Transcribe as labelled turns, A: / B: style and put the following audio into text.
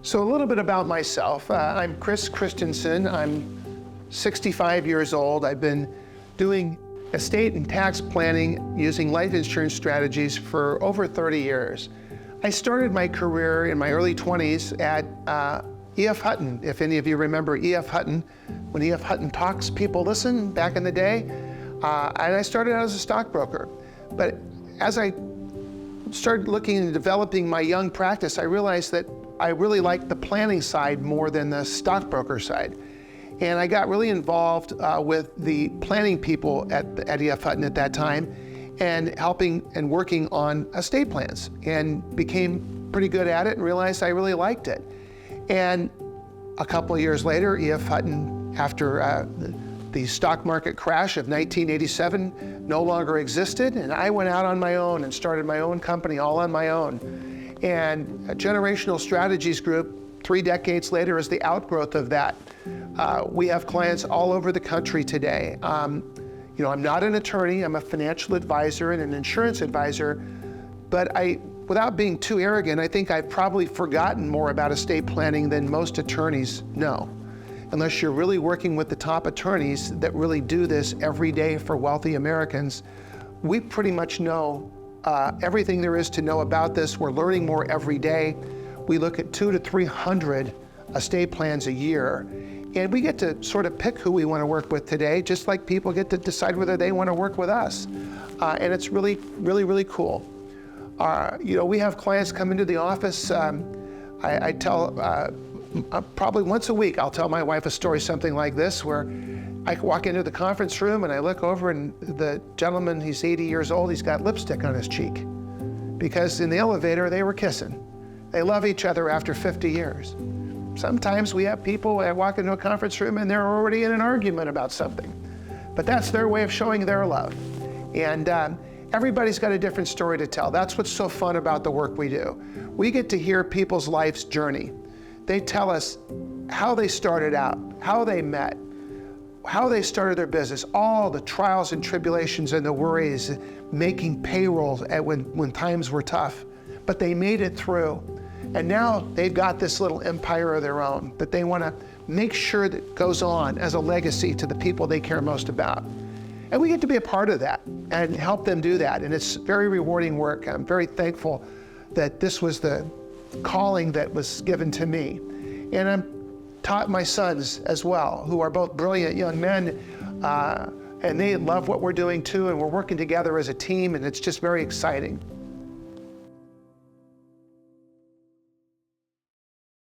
A: So a little bit about myself. I'm Chris Christensen. I'm 65 years old. I've been doing estate and tax planning using life insurance strategies for over 30 years. I started my career in my early 20s at E.F. Hutton. If any of you remember E.F. Hutton, when E.F. Hutton talks, people listen back in the day. And I started out as a stockbroker. But as I started looking and developing my young practice, I realized that I really liked the planning side more than the stockbroker side. And I got really involved with the planning people at E.F. Hutton at that time and helping and working on estate plans, and became pretty good at it and realized I really liked it. And a couple of years later, E.F. Hutton, after the stock market crash of 1987, no longer existed, and I went out on my own and started my own company all on my own. And a Generational Strategies Group, 3 decades later, is the outgrowth of that. We have clients all over the country today. You know, I'm not an attorney, I'm a financial advisor and an insurance advisor, but without being too arrogant, I think I've probably forgotten more about estate planning than most attorneys know. Unless you're really working with the top attorneys that really do this every day for wealthy Americans, we pretty much know everything there is to know about this. We're learning more every day. We look at 200 to 300 estate plans a year, and we get to sort of pick who we want to work with today, just like people get to decide whether they want to work with us. And it's really, really, really cool. You know, we have clients come into the office. I tell, probably once a week, I'll tell my wife a story something like this, where I walk into the conference room and I look over, and the gentleman, he's 80 years old, he's got lipstick on his cheek because in the elevator they were kissing. They love each other after 50 years. Sometimes we have people that walk into a conference room and they're already in an argument about something, but that's their way of showing their love. And everybody's got a different story to tell. That's what's so fun about the work we do. We get to hear people's life's journey. They tell us how they started out, how they met, how they started their business, all the trials and tribulations and the worries, making payrolls when times were tough, but they made it through. And now they've got this little empire of their own that they want to make sure that goes on as a legacy to the people they care most about. And we get to be a part of that and help them do that. And it's very rewarding work. I'm very thankful that this was the calling that was given to me. And I'm taught my sons as well, who are both brilliant young men, and they love what we're doing too, and we're working together as a team, and it's just very exciting.